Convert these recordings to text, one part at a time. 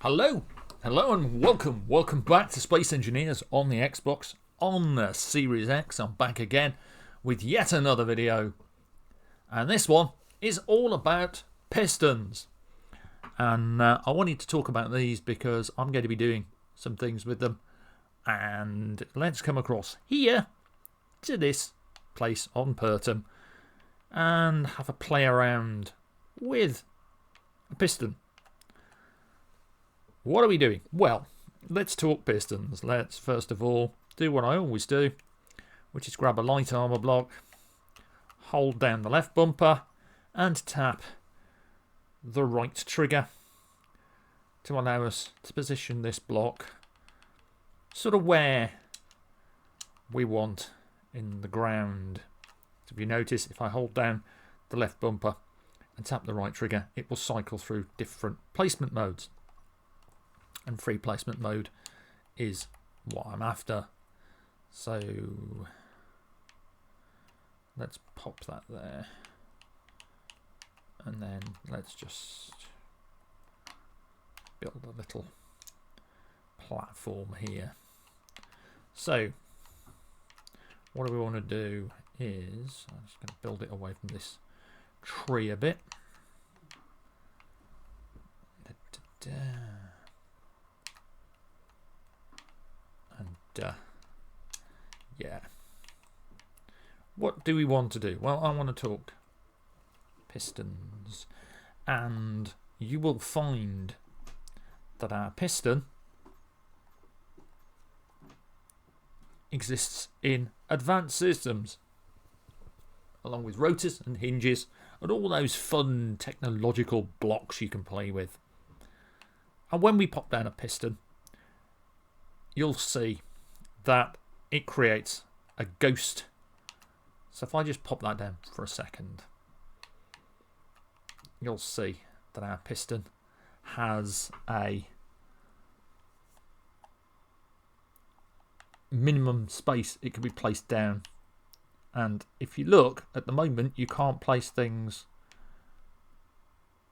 Hello, hello and welcome back to Space Engineers on the Xbox, on the Series X. I'm back again with yet another video, and this one is all about pistons. And I wanted to talk about these because I'm going to be doing some things with them, and let's come across here to this place on Pertham and have a play around with a piston. What are we doing? Well, let's talk pistons. Let's first of all do what I always do, which is grab a light armour block, hold down the left bumper and tap the right trigger to allow us to position this block sort of where we want in the ground. So if you notice, if I hold down the left bumper and tap the right trigger, it will cycle through different placement modes. And free placement mode is what I'm after. So let's pop that there. And then let's just build a little platform here. So what we want to do is, I'm just going to build it away from this tree a bit. Yeah. What do we want to do? Well, I want to talk pistons, and you will find that our piston exists in advanced systems, along with rotors and hinges and all those fun technological blocks you can play with. And when we pop down a piston, you'll see that it creates a ghost. So if I just pop that down for a second, you'll see that our piston has a minimum space it can be placed down. And if you look at the moment, you can't place things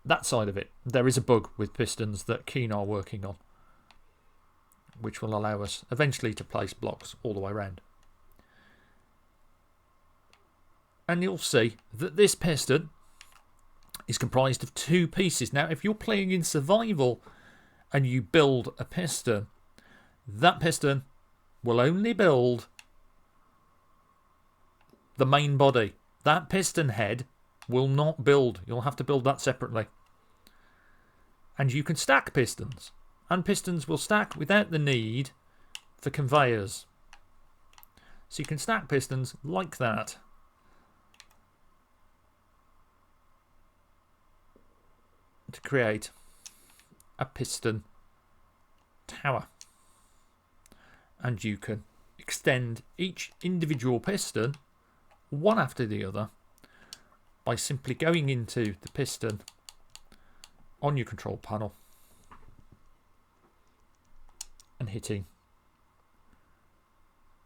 that side of it. There is a bug with pistons that Keen are working on, which will allow us eventually to place blocks all the way around. And you'll see that this piston is comprised of two pieces. Now, if you're playing in survival and you build a piston, that piston will only build the main body. That piston head will not build. You'll have to build that separately. And you can stack pistons. And pistons will stack without the need for conveyors. So you can stack pistons like that. To create a piston tower. And you can extend each individual piston one after the other by simply going into the piston on your control panel and hitting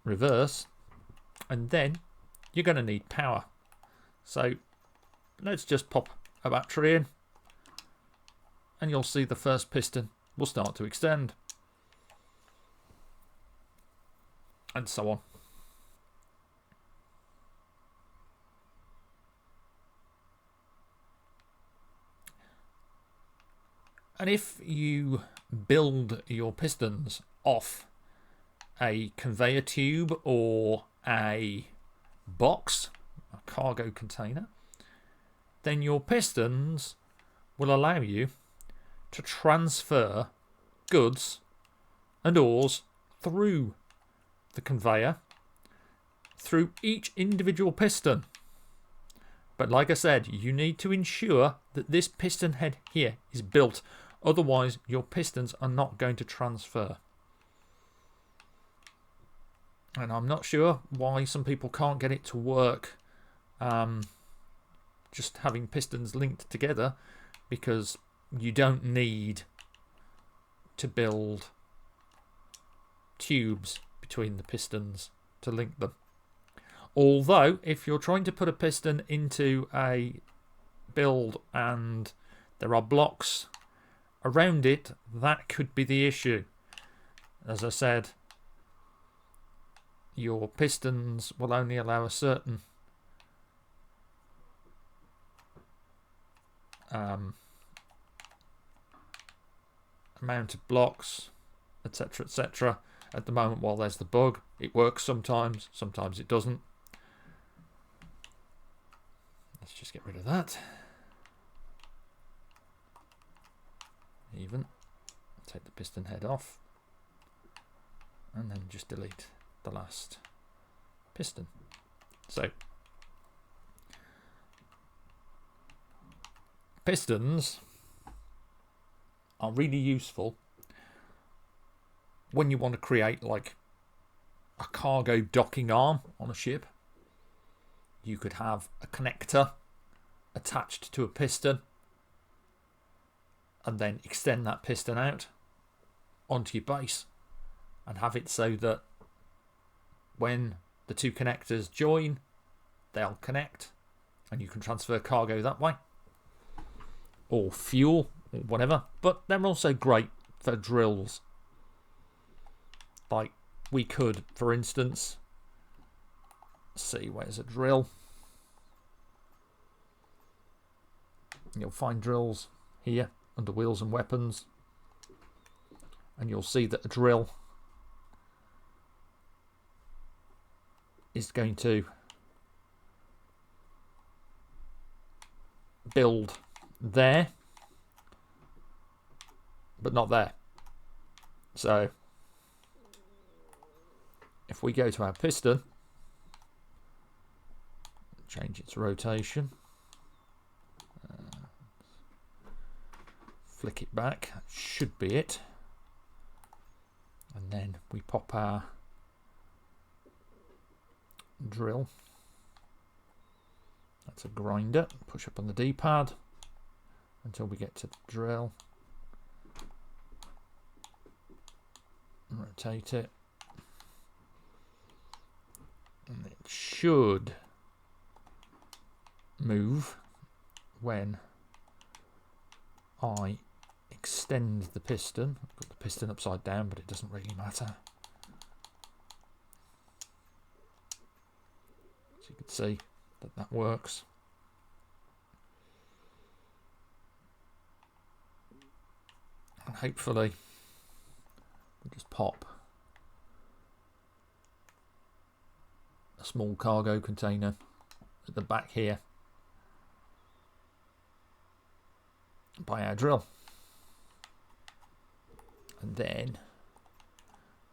reverse, and then you're going to need power. So let's just pop a battery in, and you'll see the first piston will start to extend, and so on. And if you build your pistons off a conveyor tube or a box, a cargo container, then your pistons will allow you to transfer goods and ores through the conveyor, through each individual piston. But like I said, you need to ensure that this piston head here is built. Otherwise, your pistons are not going to transfer. And I'm not sure why some people can't get it to work just having pistons linked together, because you don't need to build tubes between the pistons to link them. Although, if you're trying to put a piston into a build and there are blocks around it, that could be the issue. As I said, your pistons will only allow a certain amount of blocks, etc, etc. At the moment, while there's the bug, it works sometimes it doesn't. Let's just get rid of that. Even take the piston head off, and then just delete the last piston. So pistons are really useful when you want to create like a cargo docking arm on a ship. You could have a connector attached to a piston and then extend that piston out onto your base and have it so that when the two connectors join, they'll connect and you can transfer cargo that way, or fuel, or whatever. But they're also great for drills. Like we could, for instance, see, where's a drill? You'll find drills here under wheels and weapons, and you'll see that a drill is going to build there, but not there. So if we go to our piston, change its rotation, flick it back, that should be it, and then we pop our drill. That's a grinder. Push up on the D-pad until we get to the drill. Rotate it, and it should move when I extend the piston. I've got the piston upside down, but it doesn't really matter. So you can see that that works. And hopefully we'll just pop a small cargo container at the back here by our drill, and then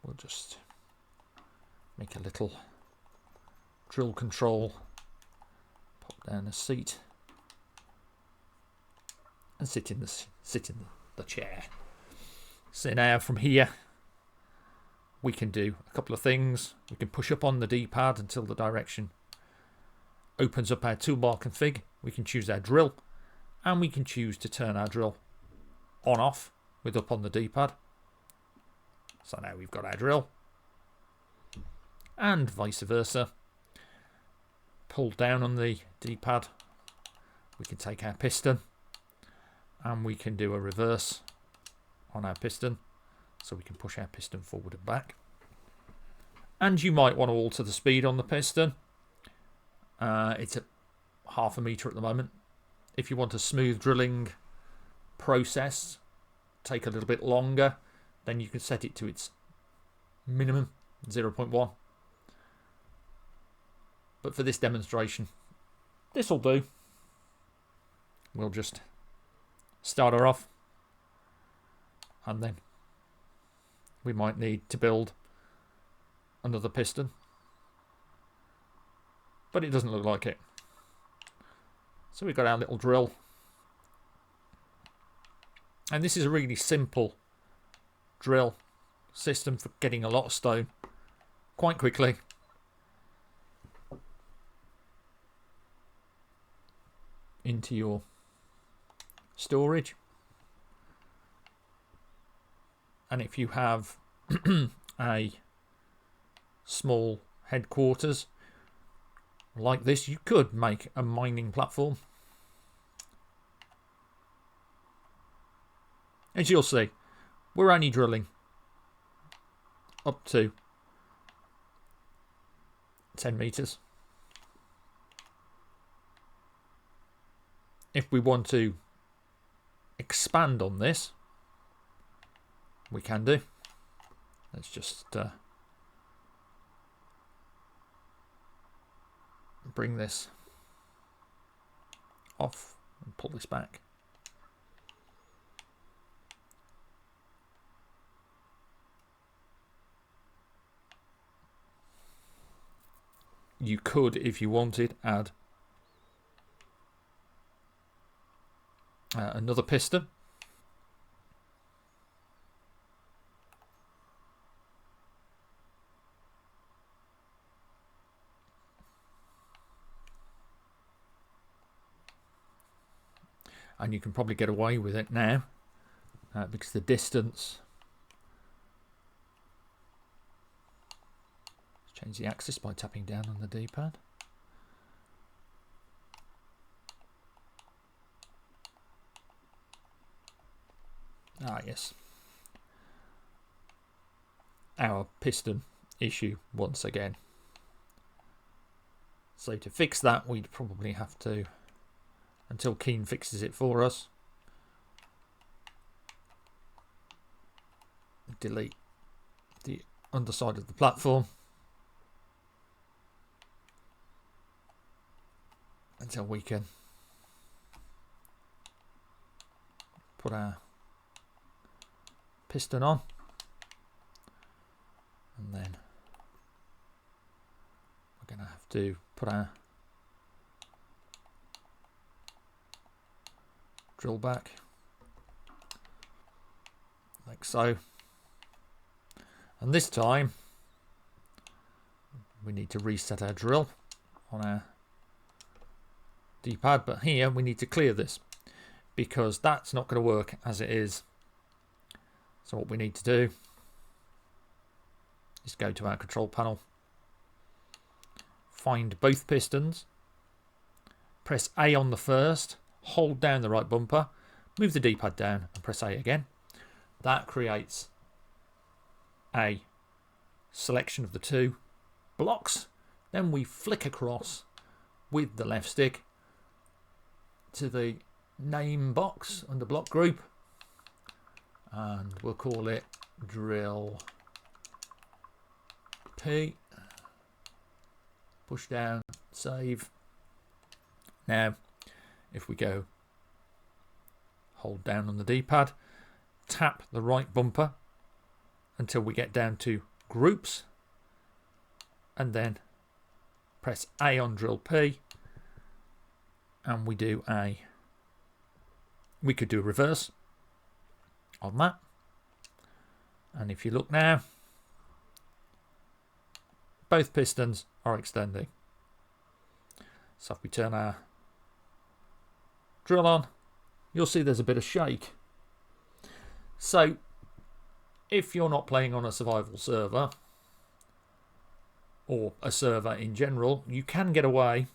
we'll just make a little drill control, pop down a seat and sit in the chair. So now from here we can do a couple of things. We can push up on the D-pad until the direction opens up our toolbar config. We can choose our drill, and we can choose to turn our drill on off with up on the D-pad. So now we've got our drill, and vice versa. Pull down on the D-pad, we can take our piston, and we can do a reverse on our piston, so we can push our piston forward and back. And you might want to alter the speed on the piston. It's at 0.5 meter at the moment. If you want a smooth drilling process, take a little bit longer, then you can set it to its minimum, 0.1. But for this demonstration, this will do. We'll just start her off, and then we might need to build another piston, but it doesn't look like it. So we've got our little drill, and this is a really simple drill system for getting a lot of stone quite quickly. Into your storage. And if you have a small headquarters like this, you could make a mining platform. as you'll see, we're only drilling up to 10 meters. If we want to expand on this, we can do. Let's just bring this off and pull this back. You could, if you wanted, add another piston. And you can probably get away with it now because the distance. Let's change the axis by tapping down on the D-pad. Yes. Our piston issue once again. So to fix that, we'd probably have to, until Keen fixes it for us, delete the underside of the platform until we can put our piston on, and then we're going to have to put our drill back like so, and this time we need to reset our drill on our D-pad, but here we need to clear this because that's not going to work as it is. So what we need to do is go to our control panel, find both pistons, press A on the first, hold down the right bumper, move the D-pad down and press A again. That creates a selection of the two blocks. Then we flick across with the left stick to the name box under block group, and we'll call it drill P. Push down, save. Now if we go hold down on the D-pad, tap the right bumper until we get down to groups, and then press A on drill P, and we could do a reverse on that. And if you look now, both pistons are extending. So if we turn our drill on, you'll see there's a bit of shake. So if you're not playing on a survival server or a server in general, you can get away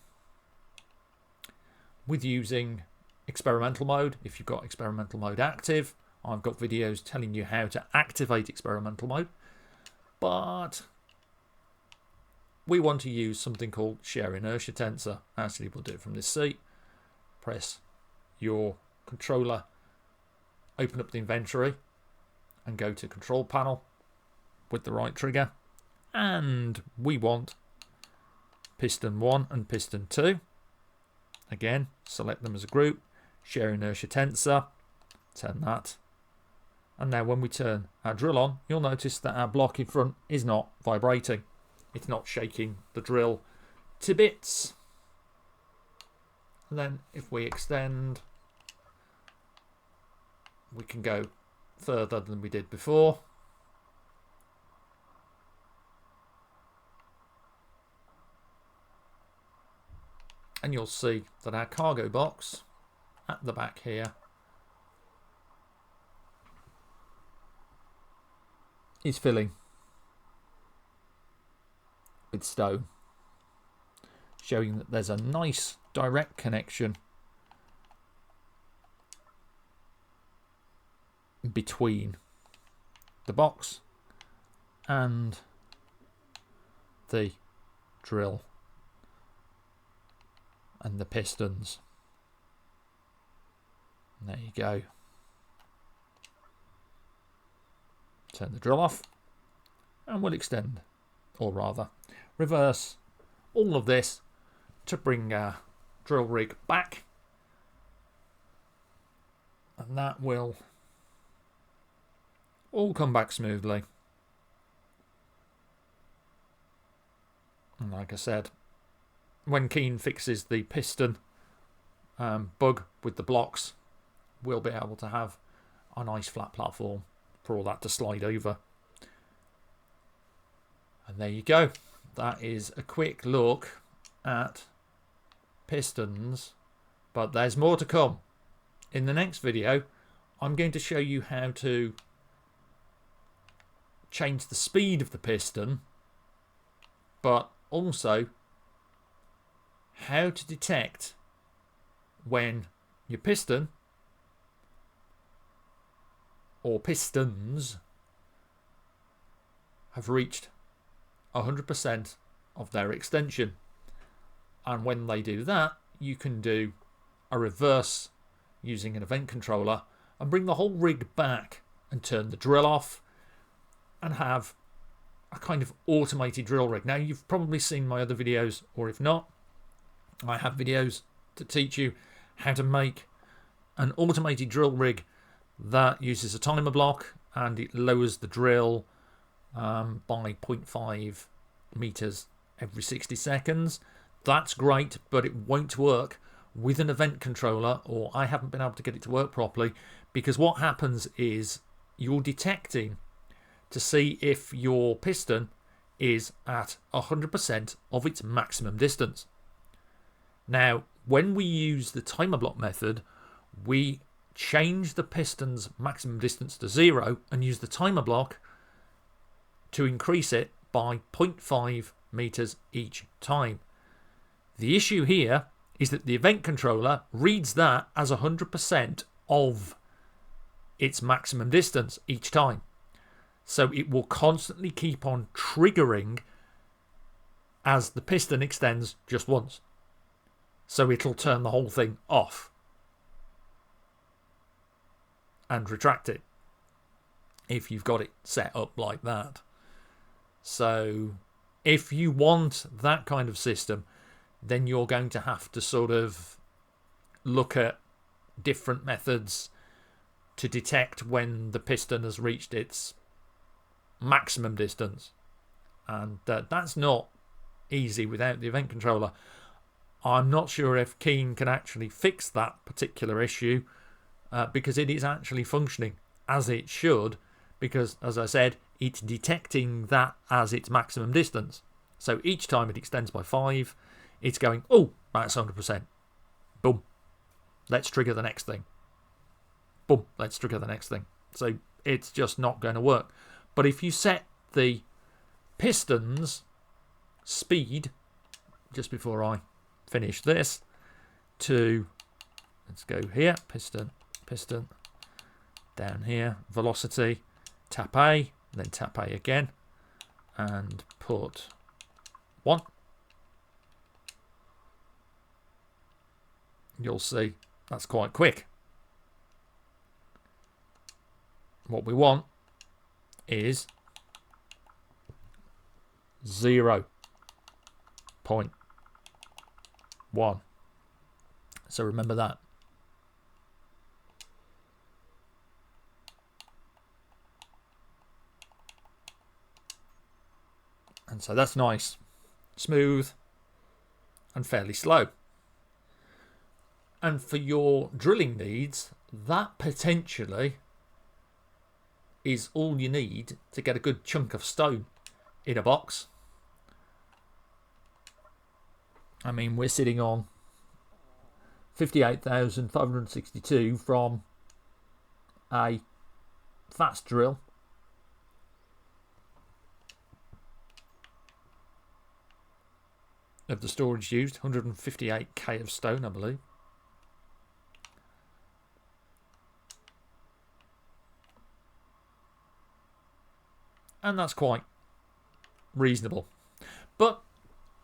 with using experimental mode. If you've got experimental mode active, I've got videos telling you how to activate experimental mode, but we want to use something called share inertia tensor. Actually, we'll do it from this seat. Press your controller, open up the inventory and go to control panel with the right trigger, and we want piston 1 and piston 2. Again, select them as a group, share inertia tensor, turn that, and now when we turn our drill on, you'll notice that our block in front is not vibrating. It's not shaking the drill to bits. And then if we extend, we can go further than we did before. And you'll see that our cargo box at the back here is filling with stone, showing that there's a nice direct connection between the box and the drill and the pistons. And there you go. Turn the drill off and we'll extend, or rather reverse, all of this to bring our drill rig back, and that will all come back smoothly. And like I said, when Keen fixes the piston bug with the blocks, we'll be able to have a nice flat platform for all that to slide over. And there you go. That is a quick look at pistons, but there's more to come. In the next video, I'm going to show you how to change the speed of the piston, but also how to detect when your piston or pistons have reached 100% of their extension. And when they do that, you can do a reverse using an event controller and bring the whole rig back and turn the drill off and have a kind of automated drill rig. Now, you've probably seen my other videos, or if not, I have videos to teach you how to make an automated drill rig that uses a timer block, and it lowers the drill by 0.5 meters every 60 seconds. That's great, but it won't work with an event controller, or I haven't been able to get it to work properly, because what happens is you're detecting to see if your piston is at 100% of its maximum distance. Now, when we use the timer block method, we change the piston's maximum distance to 0 and use the timer block to increase it by 0.5 meters each time. The issue here is that the event controller reads that as 100% of its maximum distance each time. So it will constantly keep on triggering as the piston extends just once. So it'll turn the whole thing off and retract it if you've got it set up like that. So if you want that kind of system, then you're going to have to sort of look at different methods to detect when the piston has reached its maximum distance. And that's not easy without the event controller. I'm not sure if Keen can actually fix that particular issue because it is actually functioning as it should, because, as I said, it's detecting that as its maximum distance. So each time it extends by 5, it's going, oh, that's 100%. Boom. Let's trigger the next thing. Boom. Let's trigger the next thing. So it's just not going to work. But if you set the piston's speed, just before I finish this, to, let's go here, piston, down here, velocity, tap A, then tap A again, and put 1. You'll see that's quite quick. What we want is 0.1. So remember that. And so that's nice, smooth, and fairly slow. And for your drilling needs, that potentially is all you need to get a good chunk of stone in a box. I mean, we're sitting on 58,562 from a fast drill. Of the storage used, 158k of stone, I believe. and that's quite reasonable. But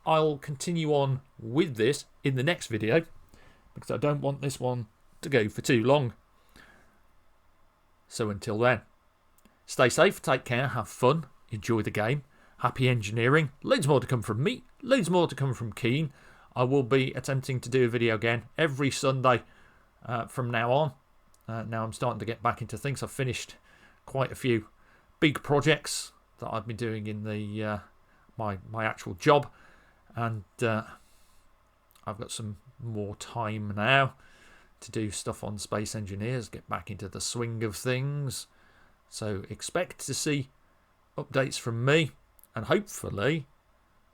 I'll continue on with this in the next video because I don't want this one to go for too long. So until then, stay safe, take care, have fun, enjoy the game, happy engineering. Loads more to come from me, loads more to come from Keen. I will be attempting to do a video again every Sunday from now on. Now I'm starting to get back into things. I've finished quite a few big projects that I've been doing in the my actual job, and I've got some more time now to do stuff on Space Engineers, get back into the swing of things. So expect to see updates from me, and hopefully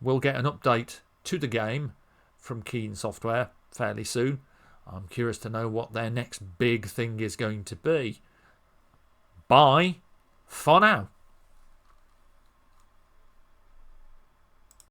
we'll get an update to the game from Keen Software fairly soon. I'm curious to know what their next big thing is going to be. Bye for now.